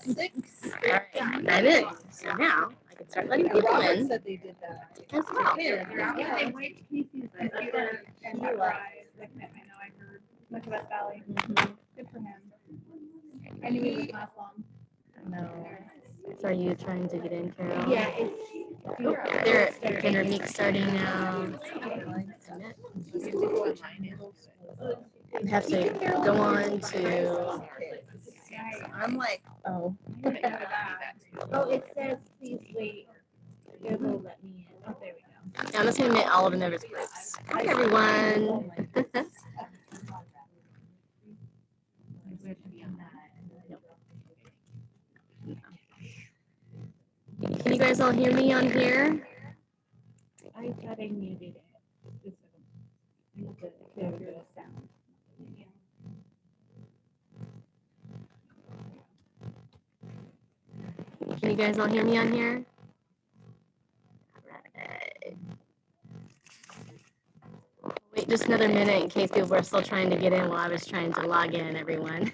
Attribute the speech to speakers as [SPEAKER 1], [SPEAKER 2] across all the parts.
[SPEAKER 1] 6. All right, I'm in. So now I can start letting people in
[SPEAKER 2] Said they did that.
[SPEAKER 1] as well.
[SPEAKER 2] Yeah, they wiped Casey's computer and that drive. I know, I heard. Look at West Valley. Good for him. I knew he would last long.
[SPEAKER 1] No. So are you trying to get in, Carol?
[SPEAKER 2] Yeah, it's.
[SPEAKER 1] They're intermix starting now. You have to go on to.
[SPEAKER 2] I'm like,
[SPEAKER 1] Oh.
[SPEAKER 2] oh, it says please wait. It will let me in. Oh, there we go.
[SPEAKER 1] I'm just going to admit all of them as groups. Hi, everyone. Can you guys all hear me on here?
[SPEAKER 2] I thought I muted it. Just to clear the sound.
[SPEAKER 1] Can you guys all hear me on here? Wait just another minute in case people are still trying to get in while I was trying to log in, everyone.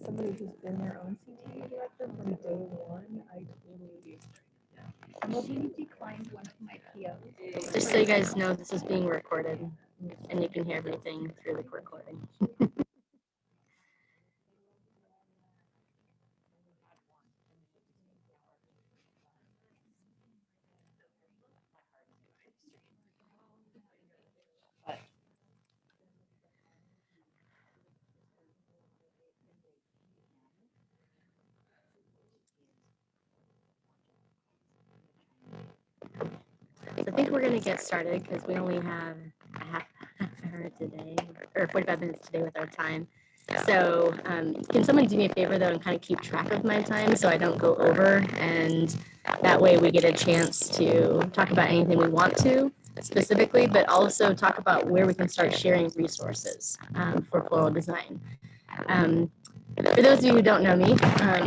[SPEAKER 2] Somebody who's been their own CTA director from day one, I totally. Well, he declined one of my POs.
[SPEAKER 1] Just so you guys know, this is being recorded, and you can hear everything through the recording. So I think we're going to get started because we only have a half hour today, or 45 minutes today with our time. So can someone do me a favor, though, and kind of keep track of my time so I don't go over, and that way we get a chance to talk about anything we want to specifically, but also talk about where we can start sharing resources for floral design. For those of you who don't know me,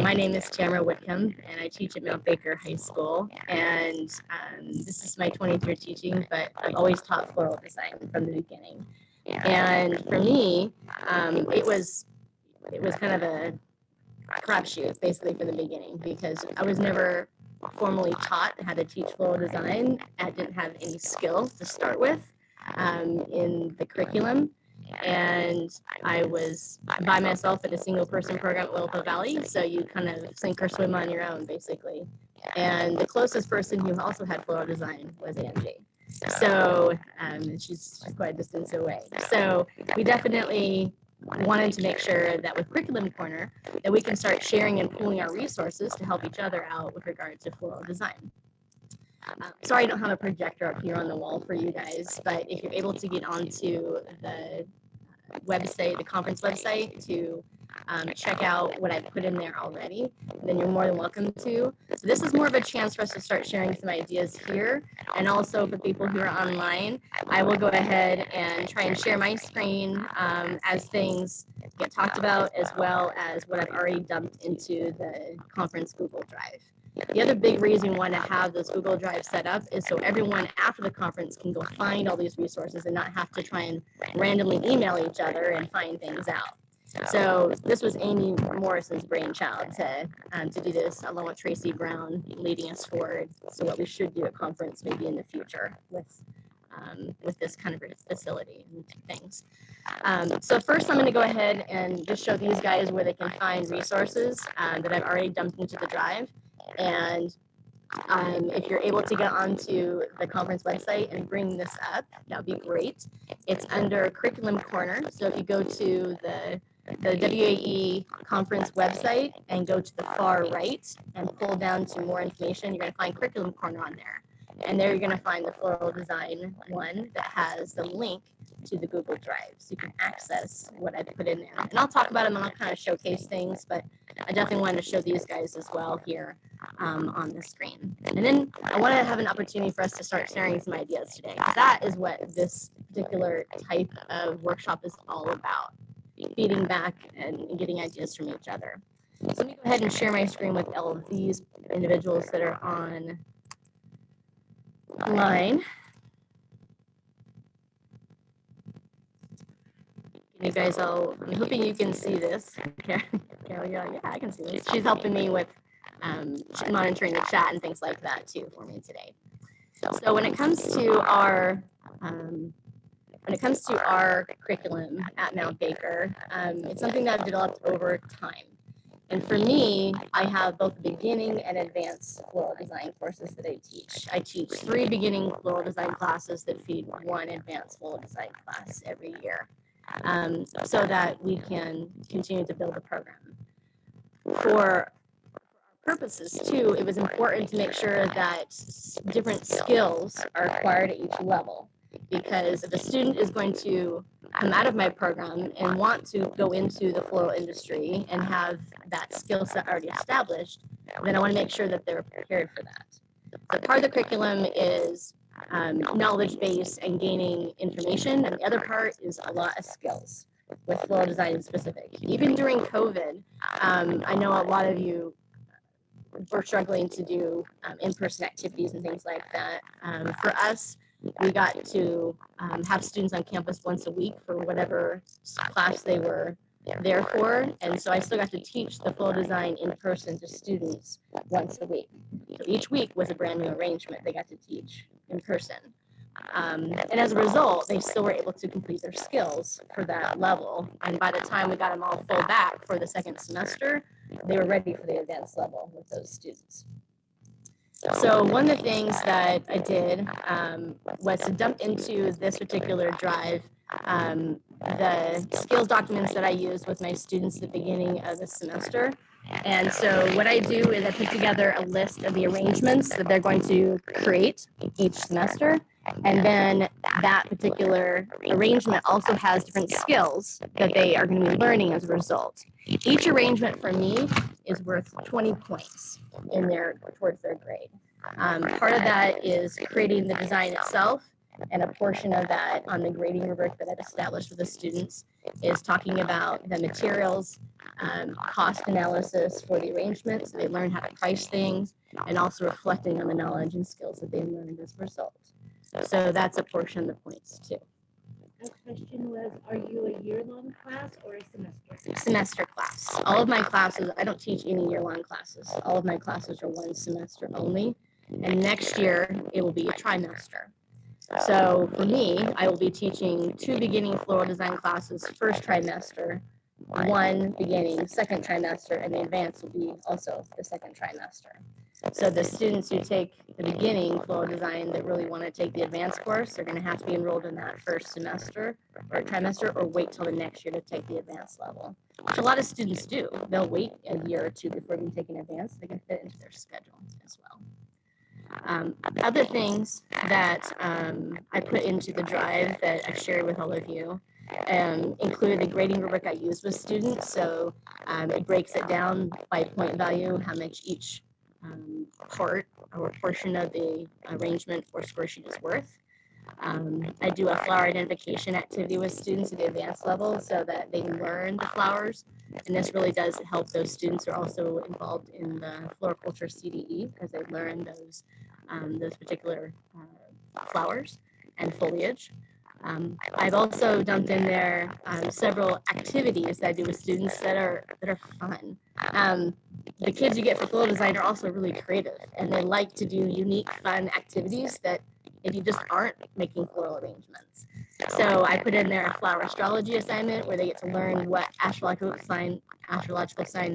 [SPEAKER 1] my name is Tamara Whitcomb, and I teach at Mount Baker High School. And this is my 20th year teaching, but I've always taught floral design from the beginning. And for me, it was kind of a crapshoot, basically, from the beginning, because I was never formally taught how to teach floral design. I didn't have any skill to start with in the curriculum. And I was by myself at a single person program at Willow Valley, so you kind of sink or swim on your own, basically. And the closest person who also had floral design was Angie. So she's quite a distance away. So we definitely wanted to make sure that with Curriculum Corner that we can start sharing and pooling our resources to help each other out with regard to floral design. Sorry I don't have a projector up here on the wall for you guys, but if you're able to get onto the website, the conference website, to check out what I've put in there already, then you're more than welcome to. So this is more of a chance for us to start sharing some ideas here, and also for people who are online, I will go ahead and try and share my screen as things get talked about, as well as what I've already dumped into the conference Google Drive. The other big reason we want to have those Google Drives set up is so everyone after the conference can go find all these resources and not have to try and randomly email each other and find things out. So this was Amy Morrison's brainchild to do this, along with Tracy Brown leading us forward. So what we should do at conference maybe in the future with this kind of facility and things. So first I'm going to go ahead and just show these guys where they can find resources that I've already dumped into the drive. And if you're able to get onto the conference website and bring this up, that would be great. It's under Curriculum Corner. So if you go to the WAE conference website and go to the far right and pull down to more information, you're going to find Curriculum Corner on there. And there you're going to find the floral design one that has the link to the Google Drive, so you can access what I put in there. And I'll talk about them and I'll kind of showcase things, but I definitely wanted to show these guys as well here on the screen. And then I want to have an opportunity for us to start sharing some ideas today, because that is what this particular type of workshop is all about, feeding back and getting ideas from each other. So let me go ahead and share my screen with all of these individuals that are online. You guys all, I'm hoping you can see this. Carol, yeah, I can see this. She's helping me with monitoring the chat and things like that too for me today. So when it comes to our curriculum at Mount Baker, it's something that I've developed over time. And for me, I have both beginning and advanced floral design courses that I teach. I teach 3 beginning floral design classes that feed 1 advanced floral design class every year, so that we can continue to build the program. For purposes too, it was important to make sure that different skills are acquired at each level, because if a student is going to come out of my program and want to go into the floral industry and have that skill set already established, then I want to make sure that they're prepared for that. So part of the curriculum is knowledge base and gaining information, and the other part is a lot of skills with floral design specific. Even during COVID, I know a lot of you were struggling to do in-person activities and things like that. For us, we got to have students on campus once a week for whatever class they were there for. And so I still got to teach the floral design in person to students once a week. So each week was a brand new arrangement they got to teach in person. And as a result, they still were able to complete their skills for that level. And by the time we got them all full back for the second semester, they were ready for the advanced level with those students. So one of the things that I did was to dump into this particular drive the skills documents that I used with my students at the beginning of the semester. And so what I do is I put together a list of the arrangements that they're going to create each semester. And then that particular arrangement also has different skills that they are going to be learning as a result. Each arrangement for me is worth 20 points in towards their grade. Part of that is creating the design itself, and a portion of that on the grading rubric that I've established with the students is talking about the materials, cost analysis for the arrangement, so they learn how to price things, and also reflecting on the knowledge and skills that they learned as a result. So that's a portion of the points too.
[SPEAKER 3] My question was, are you a year-long class or a semester?
[SPEAKER 1] Semester class. All of my classes, I don't teach any year-long classes. All of my classes are 1 semester only. And next year, it will be a trimester. So for me, I will be teaching 2 beginning floral design classes first trimester, 1 beginning second trimester, and the advanced will be also the second trimester. So the students who take the beginning floral design that really want to take the advanced course are going to have to be enrolled in that first semester or trimester, or wait till the next year to take the advanced level, which a lot of students do. They'll wait a year or 2 before they take an advanced. They can fit into their schedule as well. Other things that I put into the drive that I've shared with all of you include the grading rubric I use with students. So it breaks it down by point value, how much each part or portion of the arrangement or score sheet is worth. I do a flower identification activity with students at the advanced level so that they learn the flowers. And this really does help those students who are also involved in the floriculture CDE, because they learn those particular flowers and foliage. I've also dumped in there several activities that I do with students that are fun. The kids you get for floral design are also really creative, and they like to do unique, fun activities that if you just aren't making floral arrangements. So I put in there a flower astrology assignment where they get to learn what astrological sign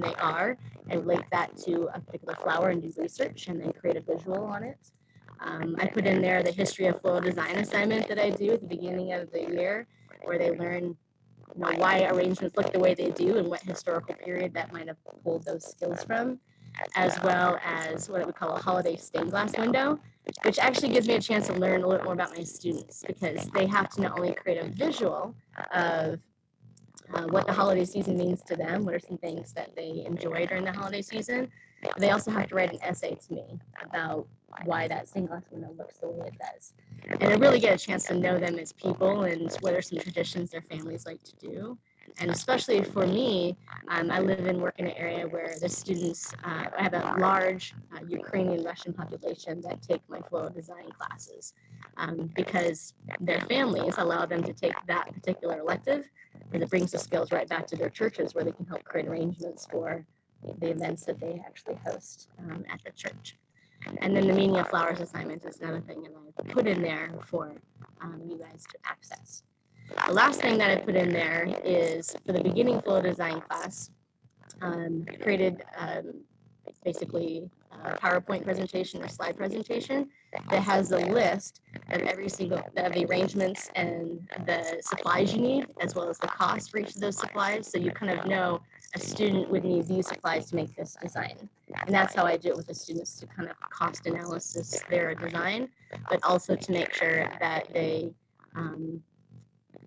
[SPEAKER 1] they are, and relate that to a particular flower and do research and then create a visual on it. I put in there the history of floral design assignment that I do at the beginning of the year, where they learn why arrangements look the way they do and what historical period that might have pulled those skills from, as well as what we call a holiday stained glass window, which actually gives me a chance to learn a little more about my students, because they have to not only create a visual of what the holiday season means to them, what are some things that they enjoy during the holiday season, but they also have to write an essay to me about why that stained glass window looks the way it does. And I really get a chance to know them as people and what are some traditions their families like to do. And especially for me, I live and work in an area where the students, I have a large Ukrainian Russian population that take my floral design classes because their families allow them to take that particular elective, and it brings the skills right back to their churches where they can help create arrangements for the events that they actually host at the church. And then the Meaning of Flowers assignment is another thing that I put in there for you guys to access. The last thing that I put in there is for the beginning floral design class, created basically a PowerPoint presentation or slide presentation that has a list of every single of the arrangements and the supplies you need, as well as the cost for each of those supplies. So you kind of know a student would need these supplies to make this design. And that's how I do it with the students, to kind of cost analysis their design, but also to make sure that they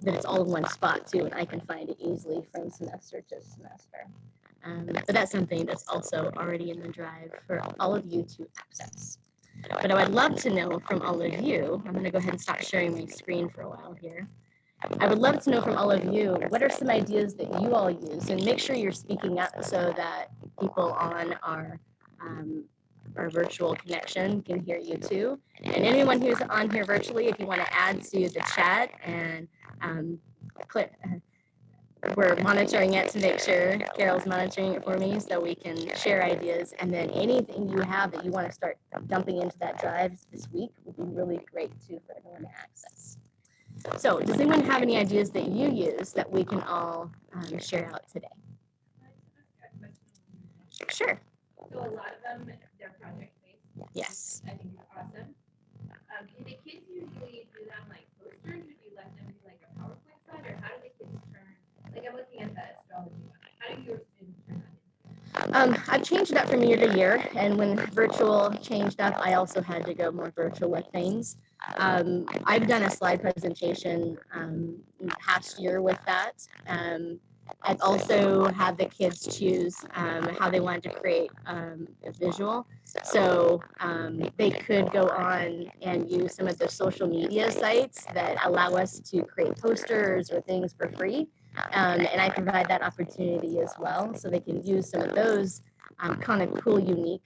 [SPEAKER 1] that it's all in one spot too, and I can find it easily from semester to semester. But that's something that's also already in the drive for all of you to access. But I would love to know from all of you, I'm going to go ahead and stop sharing my screen for a while here. I would love to know from all of you, what are some ideas that you all use? And make sure you're speaking up so that people on our virtual connection can hear you too. And anyone who's on here virtually, if you want to add to the chat and click, we're monitoring it to make sure Carol's monitoring it for me so we can share ideas. And then anything you have that you want to start dumping into that drive this week will be really great too for everyone to access. So does anyone have any ideas that you use that we can all share out today? Sure.
[SPEAKER 4] So a lot of them, they're project-based.
[SPEAKER 1] Yes.
[SPEAKER 4] I think it's awesome. Can the kids usually do them like posters, or do you let them do like a PowerPoint slide, or how do the kids turn? Like I'm looking at the astrology one. How do your students turn that into?
[SPEAKER 1] I've changed that from year to year, and when virtual changed up, I also had to go more virtual with things. I've done a slide presentation past year with that. I've also had the kids choose how they wanted to create a visual. So they could go on and use some of the social media sites that allow us to create posters or things for free. And I provide that opportunity as well. So they can use some of those kind of cool, unique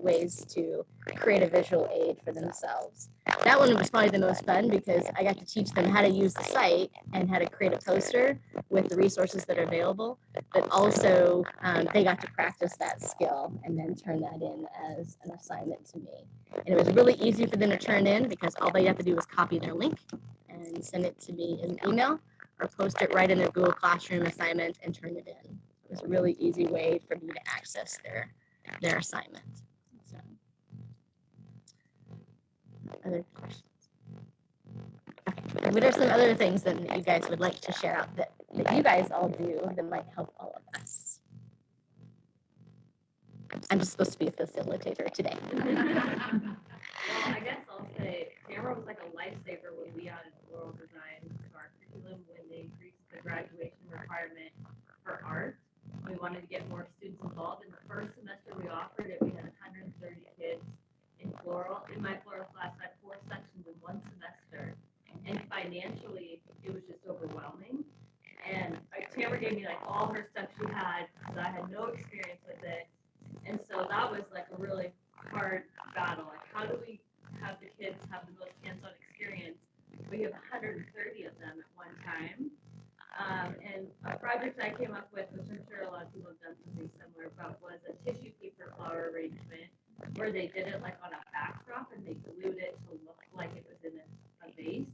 [SPEAKER 1] ways to create a visual aid for themselves. That one was probably the most fun because I got to teach them how to use the site and how to create a poster with the resources that are available, but also they got to practice that skill and then turn that in as an assignment to me. And it was really easy for them to turn in because all they have to do is copy their link and send it to me in an email or post it right in their Google Classroom assignment and turn it in. It was a really easy way for me to access their assignment. So, other questions? Okay. What are some other things that you guys would like to share out that you guys all do that might help all of us? I'm just supposed to be a facilitator today.
[SPEAKER 4] Well, I guess I'll say Tamara was like a lifesaver when we added floral design to our curriculum when they increased the graduation requirement for art. We wanted to get more students involved. In the first semester we offered it, we had 130 kids in floral. In my floral class, I had 4 sections in one semester. And financially, it was just overwhelming. And Tamara gave me like all her stuff she had because I had no experience with it. And so that was like a really hard battle. Like, how do we have the kids have the most hands-on experience? We have 130 of them at one time. And a project I came up with, which I'm sure a lot of people have done something similar about, was a tissue paper flower arrangement where they did it like on a backdrop and they glued it to look like it was in a vase.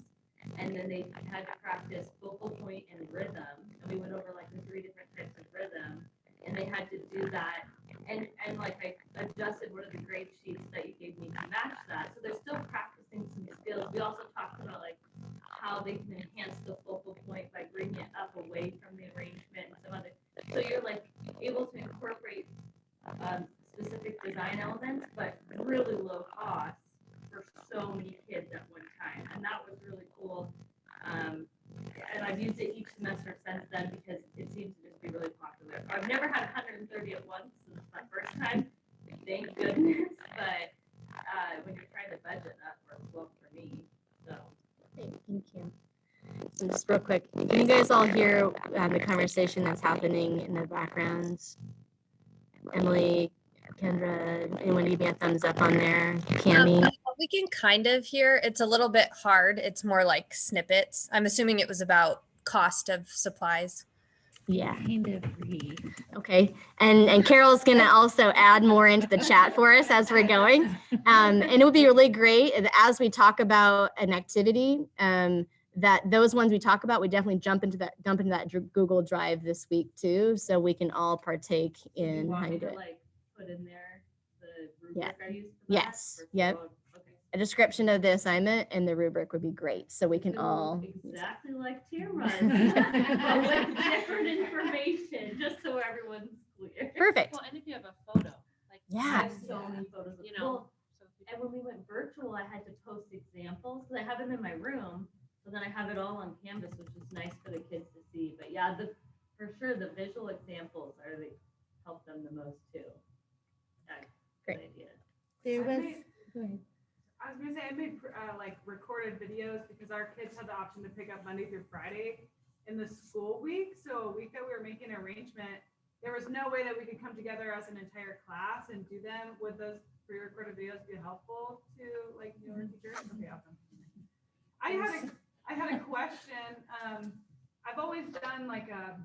[SPEAKER 4] And then they had to practice focal point and rhythm. And we went over like the 3 different types of rhythm. And they had to do that. And like I adjusted one of the grade sheets that you gave me to match that. So they're still practicing some skills. We also talked about like how they can enhance the focal point by bringing it up away from the arrangement and some other. So you're like able to incorporate specific design elements, but really low cost for so many kids at one time. And that was really cool. And I've used it each semester since then because it seems to just be really popular. I've never had 130 at once since that first time, thank goodness. But when you're trying to budget, that works well for me. So
[SPEAKER 1] Thank you. And just real quick, can you guys all hear the conversation that's happening in the backgrounds? Emily, Kendra, anyone give me a thumbs up on there? Cami?
[SPEAKER 5] We can kind of hear. It's a little bit hard. It's more like snippets. I'm assuming it was about cost of supplies.
[SPEAKER 1] Yeah.
[SPEAKER 3] Kind of agree.
[SPEAKER 1] Okay. And Carol's going to also add more into the chat for us as we're going. And it would be really great as we talk about an activity, that those ones we talk about, we definitely dump into that Google Drive this week too, so we can all partake in how you do it.
[SPEAKER 4] Like put in there the rubric
[SPEAKER 1] Yeah.
[SPEAKER 4] I used for that?
[SPEAKER 1] Yes.
[SPEAKER 4] For
[SPEAKER 1] Yep.
[SPEAKER 4] people? Okay.
[SPEAKER 1] A description of the assignment and the rubric would be great, so we can
[SPEAKER 4] Ooh,
[SPEAKER 1] all.
[SPEAKER 4] exactly like Tamara's, but with different information, just so everyone's clear.
[SPEAKER 1] Perfect.
[SPEAKER 6] Well, and if you have a photo, like.
[SPEAKER 4] I
[SPEAKER 1] Yeah.
[SPEAKER 4] have so many photos.
[SPEAKER 6] You know, so if you-
[SPEAKER 4] And when we went virtual, I had to post examples because I have them in my room. So then I have it all on Canvas, which is nice for the kids to see. But yeah, for sure, the visual examples help them the most too. That's
[SPEAKER 1] Great.
[SPEAKER 4] good idea.
[SPEAKER 3] There was,
[SPEAKER 2] made-
[SPEAKER 3] go ahead.
[SPEAKER 2] I was gonna say, I made like recorded videos because our kids had the option to pick up Monday through Friday in the school week. So a week that we were making an arrangement, there was no way that we could come together as an entire class and do them. Would those pre-recorded videos be helpful to like newer teachers? Okay, awesome. I had a question. I've always done like a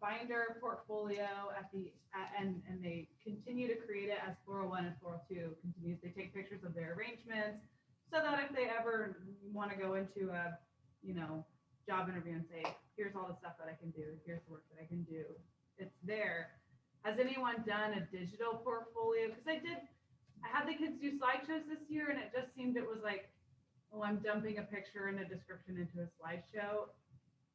[SPEAKER 2] binder portfolio and they continue to create it as Floral 1 and Floral 2 continues. They take pictures of their arrangements so that if they ever want to go into a, job interview and say, here's all the stuff that I can do, here's the work that I can do, it's there. Has anyone done a digital portfolio? Because I had the kids do slideshows this year and it just seemed it was like, oh, I'm dumping a picture and a description into a slideshow.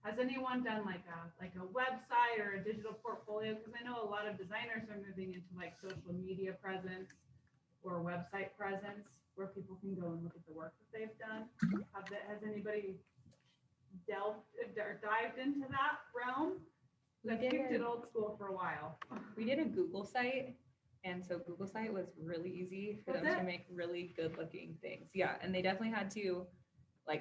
[SPEAKER 2] Has anyone done like a website or a digital portfolio? Because I know a lot of designers are moving into like social media presence or website presence where people can go and look at the work that they've done. Has anybody delved or dived into that realm? I've kicked it old school for a while.
[SPEAKER 7] We did a Google site, and so Google site was really easy for them to make really good looking things. Yeah, and they definitely had to,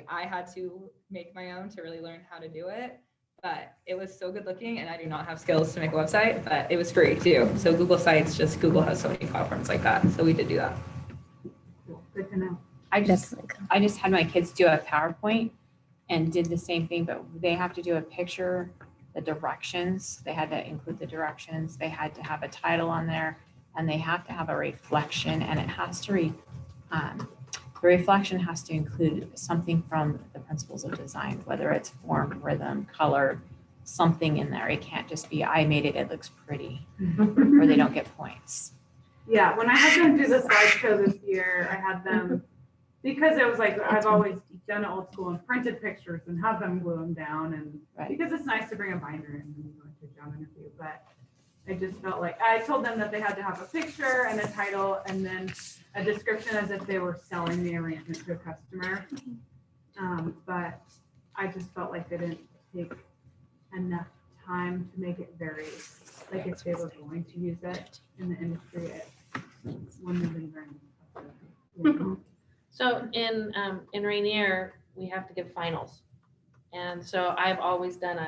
[SPEAKER 7] I had to make my own to really learn how to do it, but it was so good looking, and I do not have skills to make a website, but it was free too. So Google Sites, Google has so many platforms like that, so we did do that.
[SPEAKER 2] Good to know.
[SPEAKER 8] I just had my kids do a PowerPoint and did the same thing, but they have to do a picture, the directions. They had to include the directions. They had to have a title on there, and they have to have a reflection, and it has to the reflection has to include something from the principles of design, whether it's form, rhythm, color, something in there. It can't just be, I made it, it looks pretty, or they don't get points.
[SPEAKER 2] Yeah, when I had them do the slideshow this year, I had them, because it was like, I've always done it old school and printed pictures and have them glue them down, and
[SPEAKER 8] Right.
[SPEAKER 2] because it's nice to bring a binder in when you go into a job interview, but I just felt like, I told them that they had to have a picture and a title and then a description as if they were selling the arrangement to a customer. But I just felt like they didn't take enough time to make it very, like if they were going to use it in the industry, it wouldn't have been very.
[SPEAKER 6] So in Rainier, we have to give finals. And so I've always done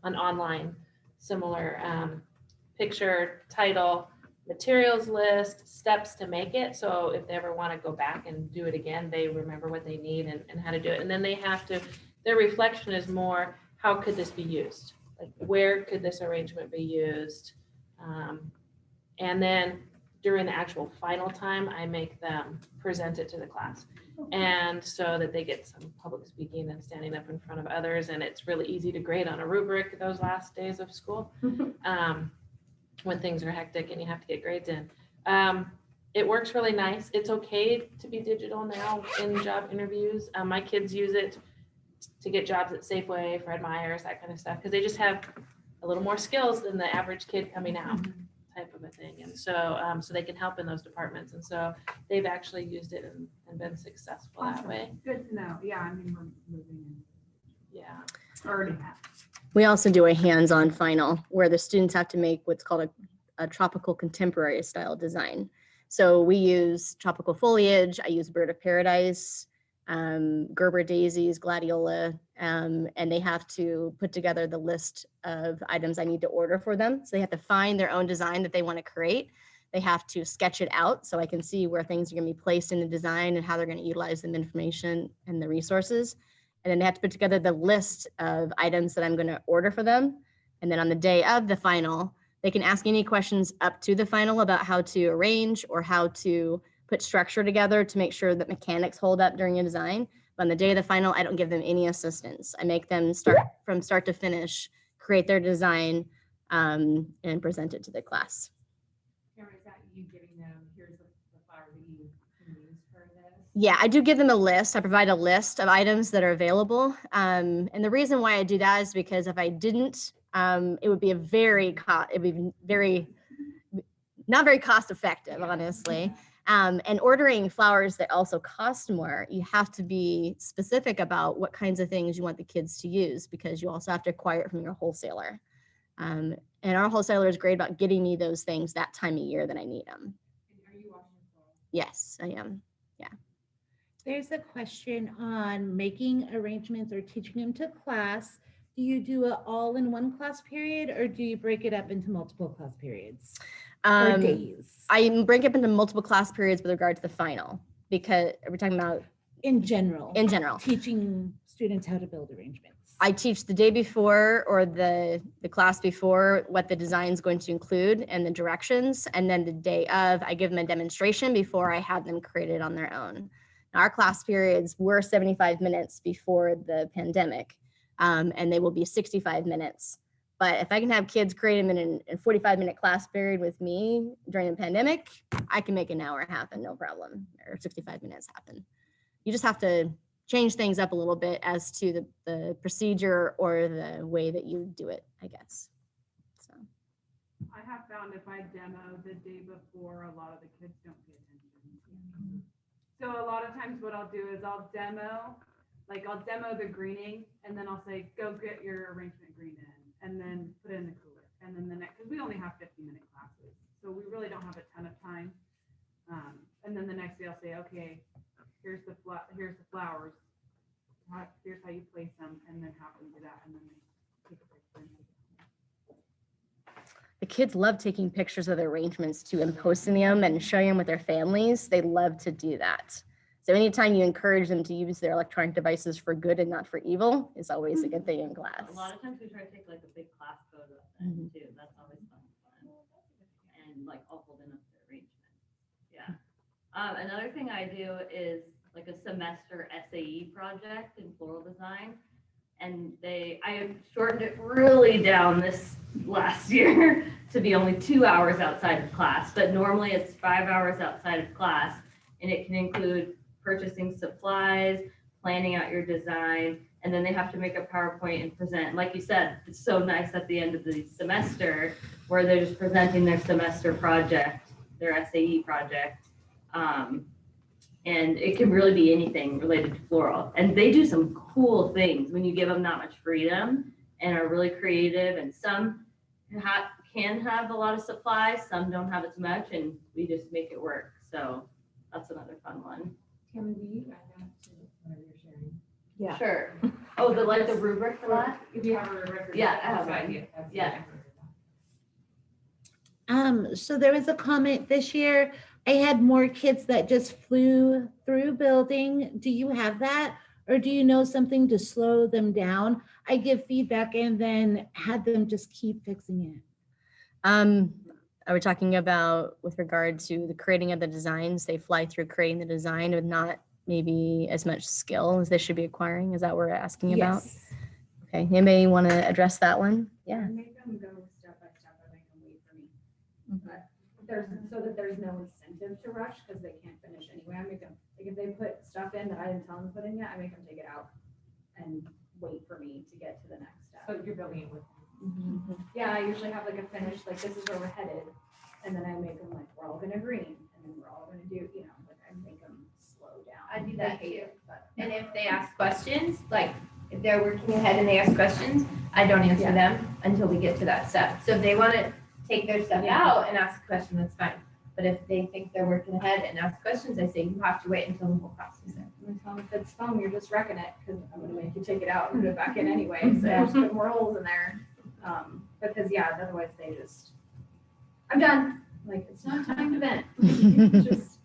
[SPEAKER 6] an online similar picture, title, materials list, steps to make it. So if they ever want to go back and do it again, they remember what they need and how to do it. And then they have to, their reflection is more, how could this be used? Like, where could this arrangement be used? And then during the actual final time, I make them present it to the class. And so that they get some public speaking and standing up in front of others. And it's really easy to grade on a rubric those last days of school when things are hectic and you have to get grades in. It works really nice. It's okay to be digital now in job interviews. My kids use it to get jobs at Safeway, Fred Meyer's, that kind of stuff, because they just have a little more skills than the average kid coming out. Type of a thing, and so so they can help in those departments, and so they've actually used it and been successful that way.
[SPEAKER 2] Good to know. Yeah, I mean, we're moving in.
[SPEAKER 6] Yeah.
[SPEAKER 2] Already have.
[SPEAKER 1] We also do a hands-on final where the students have to make what's called a tropical contemporary style design. So we use tropical foliage. I use bird of paradise Gerber daisies, gladiola, and they have to put together the list of items I need to order for them. So they have to find their own design that they want to create. They have to sketch it out so I can see where things are going to be placed in the design and how they're going to utilize the information and the resources. And then they have to put together the list of items that I'm going to order for them. And then on the day of the final, they can ask any questions up to the final about how to arrange or how to put structure together to make sure that mechanics hold up during a design. But on the day of the final, I don't give them any assistance. I make them start from start to finish, create their design, and present it to the class.
[SPEAKER 4] Tamara, is that you giving them, here's the flower that you can use for this?
[SPEAKER 1] Yeah, I do give them a list. I provide a list of items that are available. And the reason why I do that is because if I didn't, it would be not very cost effective, honestly. And ordering flowers that also cost more, you have to be specific about what kinds of things you want the kids to use, because you also have to acquire it from your wholesaler. And our wholesaler is great about getting me those things that time of year that I need them.
[SPEAKER 4] Are you watching this?
[SPEAKER 1] Yes, I am.
[SPEAKER 3] There's a question on making arrangements or teaching them to class. Do you do it all in one class period, or do you break it up into multiple class periods or days?
[SPEAKER 1] I break up into multiple class periods with regard to the final, because we're talking about
[SPEAKER 3] In general,
[SPEAKER 1] teaching
[SPEAKER 3] students how to build arrangements.
[SPEAKER 1] I teach the day before or the class before what the design is going to include and the directions. And then the day of, I give them a demonstration before I have them create it on their own. Now, our class periods were 75 minutes before the pandemic, and they will be 65 minutes. But if I can have kids create them in a 45-minute class period with me during the pandemic, I can make an hour happen, no problem, or 65 minutes happen. You just have to change things up a little bit as to the procedure or the way that you do it, I guess. So
[SPEAKER 2] I have found if I demo the day before, a lot of the kids don't pay attention. So a lot of times what I'll do is I'll demo the greening, and then I'll say, go get your arrangement green in, and then put it in the cooler. And then the next, because we only have 50-minute classes, so we really don't have a ton of time. And then the next day I'll say, okay, here's the flowers. Here's how you place them, and then have them do that, and then they take a picture and take it home.
[SPEAKER 1] the kids love taking pictures of their arrangements too and posting them and sharing them with their families. They love to do that. So anytime you encourage them to use their electronic devices for good and not for evil is always a good thing in class.
[SPEAKER 4] A lot of times we try to take like a big class photo of them too. That's always fun. And like all holding up their arrangements. Yeah. Another thing I do is like a semester SAE project in floral design. And I shortened it really down this last year to be only 2 hours outside of class, but normally it's 5 hours outside of class. And it can include purchasing supplies, planning out your design, and then they have to make a PowerPoint and present. Like you said, it's so nice at the end of the semester where they're just presenting their semester project, their SAE project. And it can really be anything related to floral. And they do some cool things when you give them that much freedom and are really creative. And some can have a lot of supplies, some don't have as much, and we just make it work. So that's another fun one.
[SPEAKER 9] Tamara, do you add that to whatever you're sharing?
[SPEAKER 4] Yeah. Sure. Oh, the rubric for that?
[SPEAKER 9] If you have a rubric.
[SPEAKER 4] Yeah, I have
[SPEAKER 9] that's
[SPEAKER 4] one.
[SPEAKER 9] idea. That's
[SPEAKER 4] Yeah.
[SPEAKER 3] So there was a comment this year. I had more kids that just flew through building. Do you have that? Or do you know something to slow them down? I give feedback and then had them just keep fixing it.
[SPEAKER 1] Are we talking about with regard to the creating of the designs? They fly through creating the design with not maybe as much skill as they should be acquiring? Is that what we're asking about?
[SPEAKER 3] Yes.
[SPEAKER 1] Okay, anybody want to address that one? Yeah.
[SPEAKER 9] Make them go step by step and make them wait for me. But so that there's no incentive to rush because they can't finish anyway. I make them, like if they put stuff in that I didn't tell them to put in yet, I make them take it out and wait for me to get to the next step.
[SPEAKER 7] So you're building it with
[SPEAKER 9] Yeah, I usually have like a finish, like this is where we're headed. And then I make them like, we're all gonna green, and then we're all gonna do, like I make them slow down.
[SPEAKER 10] I do
[SPEAKER 9] They
[SPEAKER 10] that
[SPEAKER 9] hate
[SPEAKER 10] too.
[SPEAKER 9] it, but-
[SPEAKER 10] And if they ask questions, like if they're working ahead and they ask questions, I don't answer them until we get to that step. So if they want to take their stuff out and ask a question, that's fine. But if they think they're working ahead and ask questions, I say, you have to wait until the whole class is there.
[SPEAKER 9] And I tell them, if it's foam, you're just wrecking it, because I'm gonna make you take it out and put it back in anyway, so just put more holes in there. Because yeah, otherwise they just, I'm done, like, it's not time to vent. Just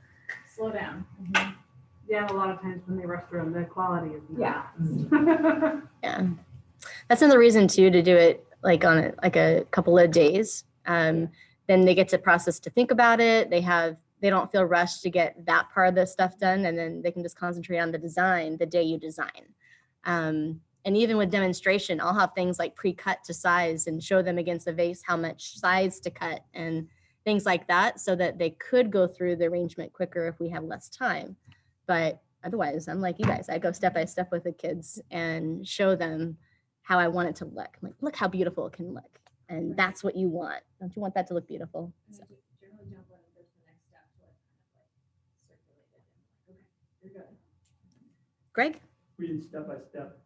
[SPEAKER 9] slow down.
[SPEAKER 2] Yeah, a lot of times when they rush through them, the quality is
[SPEAKER 9] Yeah.
[SPEAKER 2] not.
[SPEAKER 1] Yeah. That's another reason too, to do it like on a couple of days. Then they get to process to think about it. They don't feel rushed to get that part of the stuff done, and then they can just concentrate on the design the day you design. And even with demonstration, I'll have things like pre-cut to size and show them against the vase how much size to cut and things like that, so that they could go through the arrangement quicker if we have less time. But otherwise, I'm like you guys, I go step by step with the kids and show them how I want it to look. I'm like, look how beautiful it can look. And that's what you want. Don't you want that to look beautiful? So.
[SPEAKER 9] Generally jump on and go to the next step to like circulate it. Okay, you're good.
[SPEAKER 1] Greg?
[SPEAKER 11] We did step by step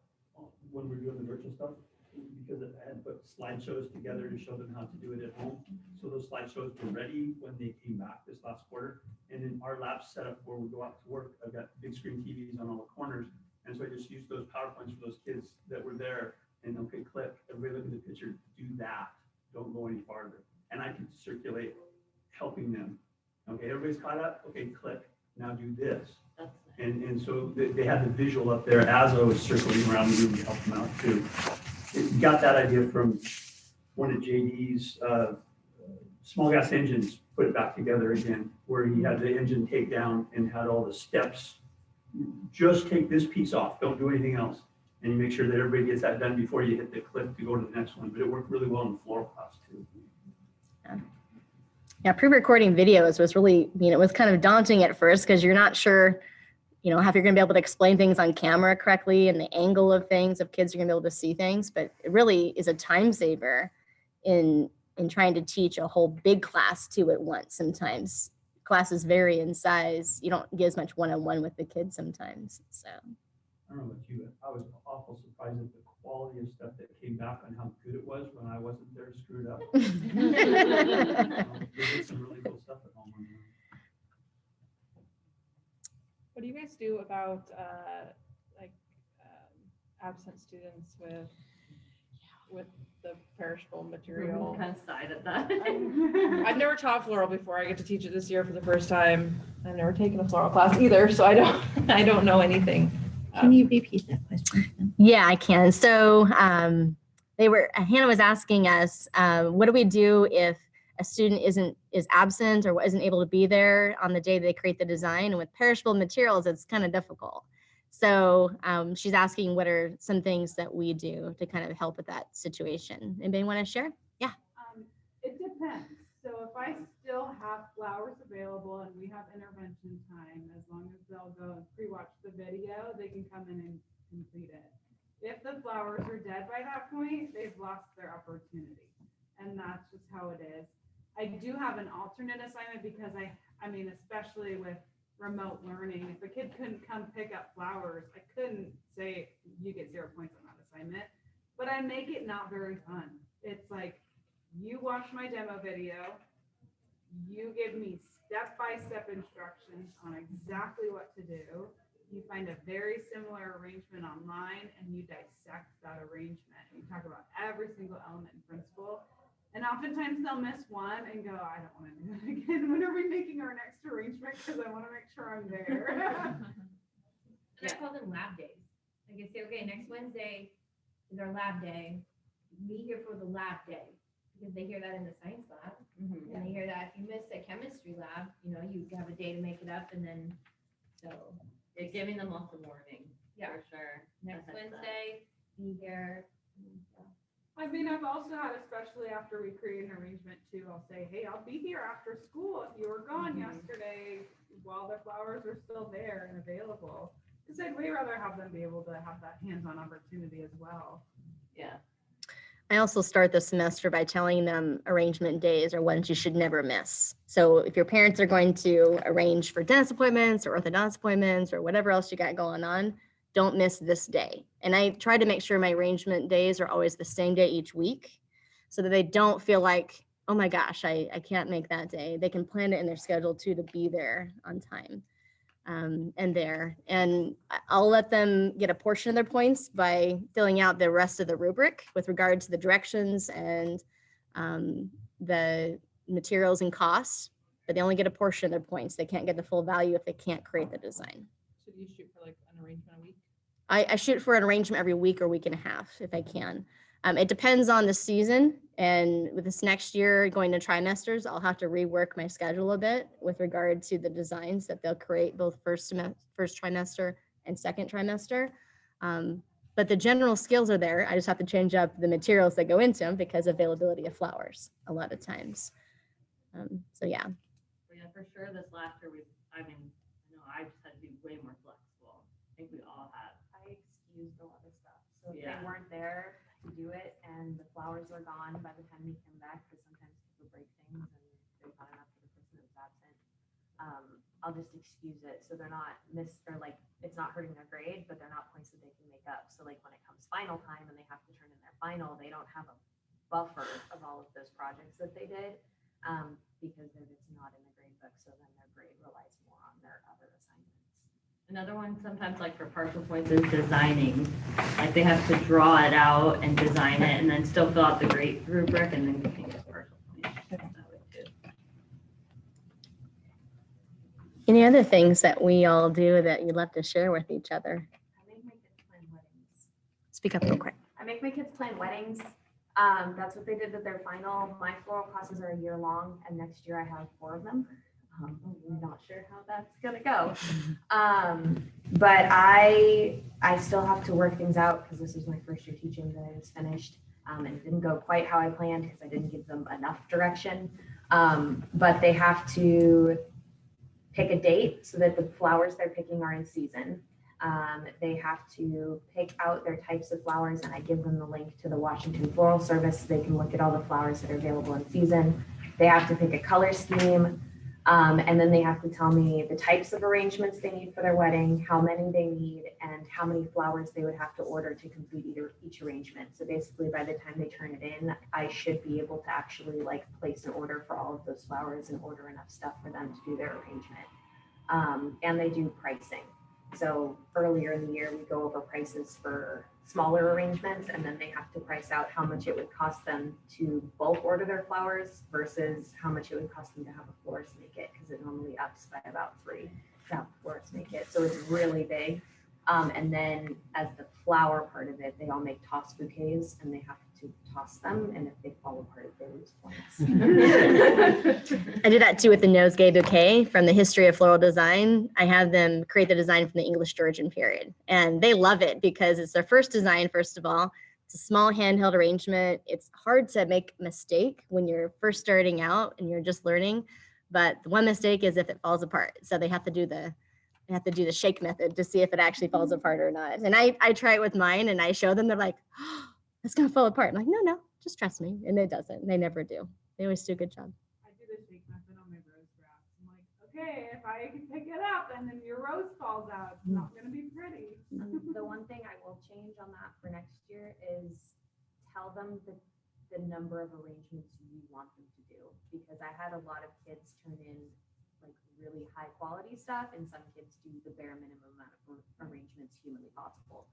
[SPEAKER 11] when we were doing the virtual stuff, because I had put slideshows together to show them how to do it at home. So those slideshows were ready when they came back this last quarter. And in our lab setup where we go out to work, I've got big screen TVs on all the corners. And so I just used those PowerPoints for those kids that were there. And okay, click, everybody look at the picture, do that, don't go any farther. And I could circulate, helping them. Okay, everybody's caught up, okay, click, now do this. And so they had the visual up there as I was circling around the room to help them out too. Got that idea from one of JD's small gas engines, put it back together again, where he had the engine takedown and had all the steps. Just take this piece off, don't do anything else. And you make sure that everybody gets that done before you hit the click to go to the next one. But it worked really well in the floral class too.
[SPEAKER 1] Yeah, pre-recording videos was really, it was kind of daunting at first because you're not sure, how if you're going to be able to explain things on camera correctly and the angle of things, if kids are going to be able to see things. But it really is a time saver in trying to teach a whole big class too at once. Sometimes classes vary in size. You don't get as much one-on-one with the kids sometimes. So.
[SPEAKER 11] I don't know about you, but I was awful surprised at the quality of stuff that came back and how good it was when I wasn't there screwed up. They did some really cool stuff at home.
[SPEAKER 6] What do you guys do about absent students with the perishable material?
[SPEAKER 4] Kind of side at that.
[SPEAKER 6] I've never taught floral before. I get to teach it this year for the first time. I've never taken a floral class either, so I don't know anything.
[SPEAKER 3] Can you repeat that question?
[SPEAKER 1] Yeah, I can. So Hannah was asking us, what do we do if a student is absent or isn't able to be there on the day they create the design? And with perishable materials, it's kind of difficult. So she's asking what are some things that we do to kind of help with that situation. Anybody want to share? Yeah.
[SPEAKER 2] It depends. So if I still have flowers available and we have intervention time, as long as they'll go and pre-watch the video, they can come in and complete it. If the flowers are dead by that point, they've lost their opportunity. And that's just how it is. I do have an alternate assignment because especially with remote learning, if a kid couldn't come pick up flowers, I couldn't say you get 0 points on that assignment, but I make it not very fun. It's like, you watch my demo video, you give me step-by-step instructions on exactly what to do. You find a very similar arrangement online and you dissect that arrangement. You talk about every single element and principle. And oftentimes they'll miss one and go, I don't want to do that again. When are we making our next arrangement? Because I want to make sure I'm there.
[SPEAKER 10] I call them lab days. Like I say, okay, next Wednesday is our lab day. Meet here for the lab day. Because they hear that in the science lab, and they hear that if you miss a chemistry lab, you have a day to make it up, and then, so.
[SPEAKER 4] You're giving them lots of warning, for sure.
[SPEAKER 10] Next Wednesday, be here.
[SPEAKER 2] I've also had, especially after we create an arrangement too, I'll say, hey, I'll be here after school if you were gone yesterday while the flowers are still there and available. Because I'd way rather have them be able to have that hands-on opportunity as well.
[SPEAKER 4] Yeah.
[SPEAKER 1] I also start the semester by telling them arrangement days are ones you should never miss. So if your parents are going to arrange for dentist appointments or orthodontist appointments or whatever else you got going on, don't miss this day. And I try to make sure my arrangement days are always the same day each week so that they don't feel like, oh my gosh, I can't make that day. They can plan it in their schedule too to be there on time. And I'll let them get a portion of their points by filling out the rest of the rubric with regard to the directions and the materials and costs, but they only get a portion of their points. They can't get the full value if they can't create the design.
[SPEAKER 6] Should you shoot for like an arrangement a week?
[SPEAKER 1] I shoot for an arrangement every week or week and a half if I can. It depends on the season, and with this next year going to trimesters, I'll have to rework my schedule a bit with regard to the designs that they'll create both first trimester and second trimester. But the general skills are there. I just have to change up the materials that go into them because availability of flowers a lot of times. So yeah.
[SPEAKER 4] Yeah, for sure. This last year, I know I just had to be way more flexible. I think we all have.
[SPEAKER 12] I excused a lot of stuff. So if
[SPEAKER 4] Yeah.
[SPEAKER 12] they weren't there to do it and the flowers were gone by the time we came back, because sometimes people break things and there's not enough for the person that was absent, I'll just excuse it. So they're not it's not hurting their grade, but they're not points that they can make up. So like when it comes final time and they have to turn in their final, they don't have a buffer of all of those projects that they did because it's not in the grade book. So then their grade relies more on their other assignments.
[SPEAKER 4] Another one sometimes like for partial points is designing. Like they have to draw it out and design it and then still fill out the grade rubric and then you can get partial points. That way too.
[SPEAKER 1] Any other things that we all do that you'd love to share with each other?
[SPEAKER 12] I make my kids plan weddings.
[SPEAKER 1] Speak up real quick.
[SPEAKER 12] I make my kids plan weddings. That's what they did with their final. My floral classes are a year long, and next year I have 4 of them. I'm not sure how that's gonna go. But I still have to work things out because this is my first year teaching that I was finished. And it didn't go quite how I planned because I didn't give them enough direction. But they have to pick a date so that the flowers they're picking are in season. They have to pick out their types of flowers, and I give them the link to the Washington Floral Service so they can look at all the flowers that are available in season. They have to pick a color scheme, and then they have to tell me the types of arrangements they need for their wedding, how many they need, and how many flowers they would have to order to complete each arrangement. So basically, by the time they turn it in, I should be able to actually like place an order for all of those flowers and order enough stuff for them to do their arrangement. And they do pricing. So earlier in the year, we go over prices for smaller arrangements, and then they have to price out how much it would cost them to bulk order their flowers versus how much it would cost them to have a florist make it, because it normally ups by about 3 to have a florist make it. So it's really big. And then as the flower part of it, they all make toss bouquets and they have to toss them. And if they fall apart, they lose points.
[SPEAKER 1] I do that too with the nosegay bouquet from the history of floral design. I have them create the design from the English Georgian period. And they love it because it's their first design, first of all. It's a small handheld arrangement. It's hard to make a mistake when you're first starting out and you're just learning. But the one mistake is if it falls apart. So they have to do the shake method to see if it actually falls apart or not. And I try it with mine and I show them, they're like, oh, it's gonna fall apart. I'm like, no, just trust me. And it doesn't. They never do. They always do a good job.
[SPEAKER 2] I do the shake method on my rose grass. I'm like, okay, if I can pick it up and then your rose falls out, it's not gonna be pretty.
[SPEAKER 12] The one thing I will change on that for next year is tell them the number of arrangements you want them to do. Because I had a lot of kids turn in like really high quality stuff, and some kids do the bare minimum amount of arrangements humanly possible.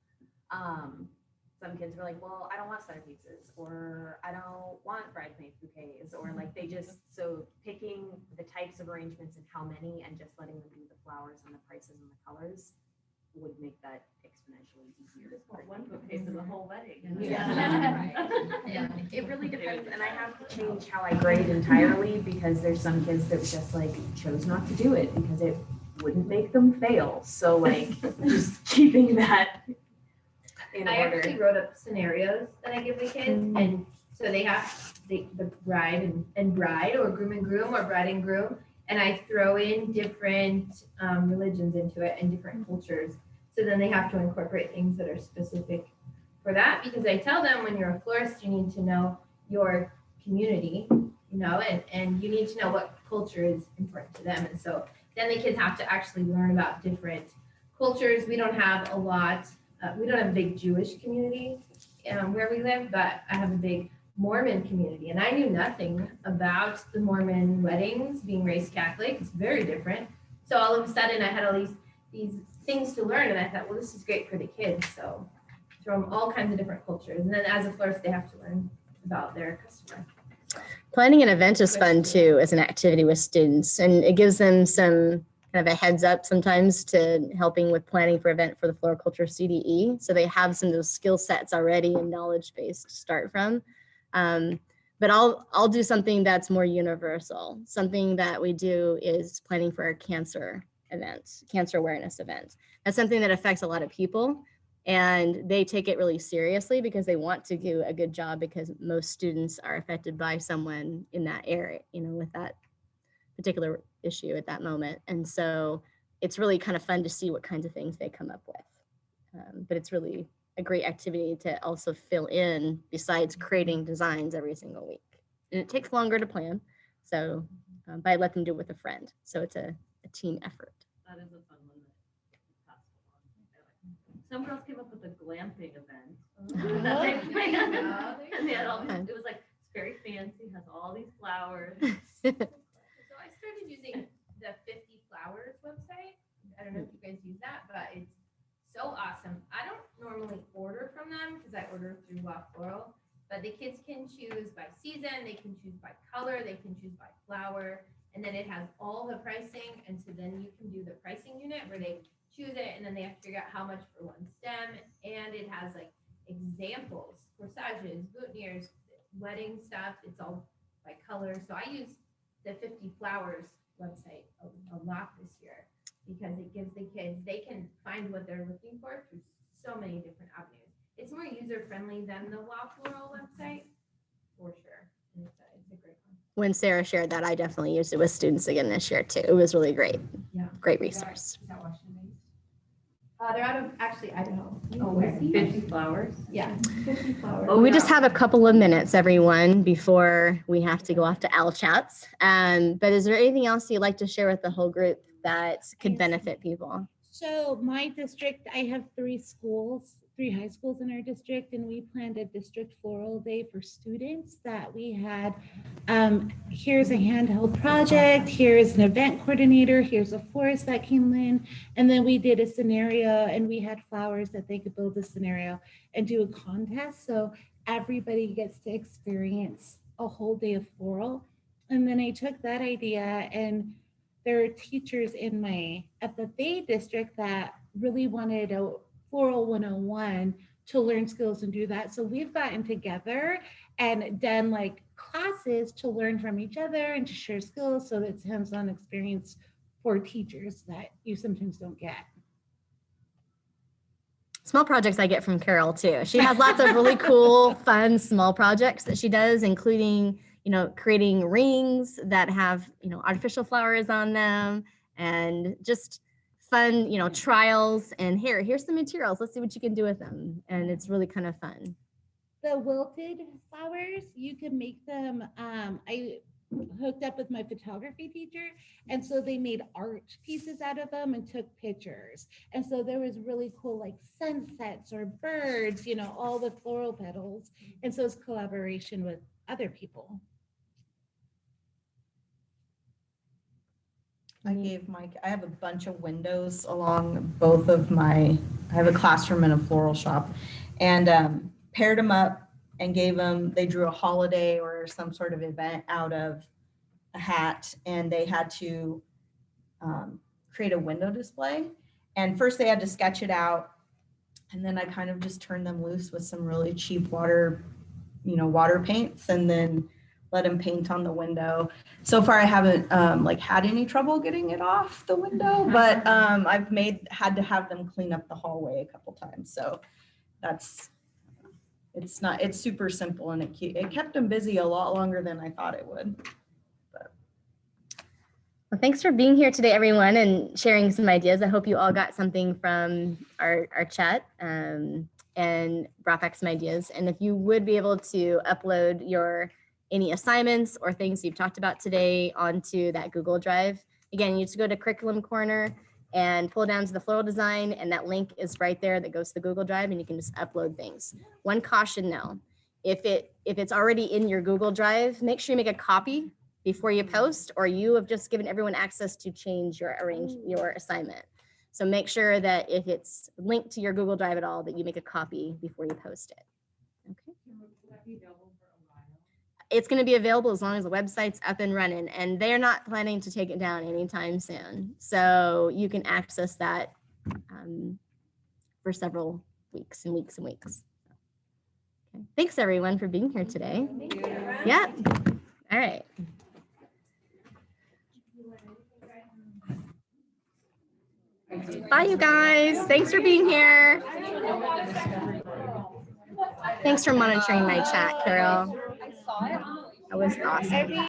[SPEAKER 12] Some kids were like, well, I don't want centerpieces, or I don't want bridesmaid bouquets, or like so picking the types of arrangements and how many, and just letting them do the flowers and the prices and the colors would make that exponentially easier.
[SPEAKER 4] Just want one bouquet for the whole wedding.
[SPEAKER 12] Yeah, it really depends, and I have to change how I grade entirely because there's some kids that just like chose not to do it because it wouldn't make them fail. So like just keeping that in
[SPEAKER 10] I
[SPEAKER 12] order.
[SPEAKER 10] actually wrote up scenarios that I give the kids, and so they have the bride and bride, or groom and groom, or bride and groom, and I throw in different religions into it and different cultures. So then they have to incorporate things that are specific for that, because I tell them when you're a florist, you need to know your community, and you need to know what culture is important to them. And so then the kids have to actually learn about different cultures. We don't have a big Jewish community where we live, but I have a big Mormon community, and I knew nothing about the Mormon weddings being raised Catholic. It's very different. So all of a sudden, I had all these things to learn, and I thought, well, this is great for the kids. So from all kinds of different cultures, and then as a florist, they have to learn about their customer.
[SPEAKER 1] Planning an event is fun too, as an activity with students, and it gives them some kind of a heads up sometimes to helping with planning for event for the floriculture CDE. So they have some of those skill sets already and knowledge base to start from. But I'll do something that's more universal. Something that we do is planning for our cancer event, cancer awareness event. That's something that affects a lot of people, and they take it really seriously because they want to do a good job, because most students are affected by someone in that area, with that particular issue at that moment. And so it's really kind of fun to see what kinds of things they come up with. But it's really a great activity to also fill in besides creating designs every single week. And it takes longer to plan. So, but I let them do it with a friend. So it's a team effort.
[SPEAKER 4] That is a fun one. Some girls came up with a glamping event. That they planned. And they had all these, it was like, it's very fancy, has all these flowers.
[SPEAKER 10] So I started using the 50 Flowers website. I don't know if you guys use that, but it's so awesome. I don't normally order from them because I order through Raw Floral, but the kids can choose by season, they can choose by color, they can choose by flower, and then it has all the pricing. And so then you can do the pricing unit where they choose it, and then they have to figure out how much for one stem. And it has like examples, corsages, boutonnieres, wedding stuff. It's all by color. So I use the 50 Flowers website a lot this year, because it gives the kids, they can find what they're looking for through so many different avenues. It's more user-friendly than the Raw Floral website, for sure. And it's a great one.
[SPEAKER 1] When Sarah shared that, I definitely used it with students again this year too. It was really great.
[SPEAKER 10] Yeah.
[SPEAKER 1] Great resource.
[SPEAKER 9] Is that Washington based?
[SPEAKER 10] They're out of, actually, Idaho.
[SPEAKER 9] Oh, where?
[SPEAKER 4] 50 flowers.
[SPEAKER 10] Yeah, 50 Flowers.
[SPEAKER 1] Well, we just have a couple of minutes, everyone, before we have to go off to Owl Chats. But is there anything else you'd like to share with the whole group that could benefit people?
[SPEAKER 3] So my district, I have 3 high schools in our district, and we planned a district floral day for students that we had. Here's a handheld project, here's an event coordinator, here's a florist that came in, and then we did a scenario, and we had flowers that they could build a scenario and do a contest. So everybody gets to experience a whole day of floral. And then I took that idea, and there are teachers at the Bay district that really wanted a Floral 101 to learn skills and do that. So we've gotten together and done like classes to learn from each other and to share skills. So it's hands-on experience for teachers that you sometimes don't get.
[SPEAKER 1] Small projects I get from Carol too. She has lots of really cool, fun, small projects that she does, including, creating rings that have, artificial flowers on them, and just fun, trials. And here's the materials. Let's see what you can do with them. And it's really kind of fun.
[SPEAKER 3] The wilted flowers, you can make them. I hooked up with my photography teacher, and so they made art pieces out of them and took pictures. And so there was really cool like sunsets or birds, all the floral petals. And so it's collaboration with other people.
[SPEAKER 13] I have a bunch of windows along both of I have a classroom and a floral shop, and paired them up and they drew a holiday or some sort of event out of a hat, and they had to create a window display. And first they had to sketch it out, and then I kind of just turned them loose with some really cheap water paints, and then let them paint on the window. So far I haven't had any trouble getting it off the window, but I've had to have them clean up the hallway a couple times. So it's super simple, and it kept them busy a lot longer than I thought it would.
[SPEAKER 1] Well, thanks for being here today, everyone, and sharing some ideas. I hope you all got something from our chat and brought back some ideas. And if you would be able to upload any assignments or things you've talked about today onto that Google Drive. Again, you just go to Curriculum Corner and pull down to the Floral Design, and that link is right there that goes to the Google Drive, and you can just upload things. One caution though, if it's already in your Google Drive, make sure you make a copy before you post, or you have just given everyone access to change your assignment. So make sure that if it's linked to your Google Drive at all, that you make a copy before you post it. Okay. It's going to be available as long as the website's up and running, and they're not planning to take it down anytime soon. So you can access that for several weeks and weeks and weeks. Okay. Thanks everyone for being here today. Yeah. All right. Bye, you guys. Thanks for being here. Thanks for monitoring my chat, Carol. That was awesome.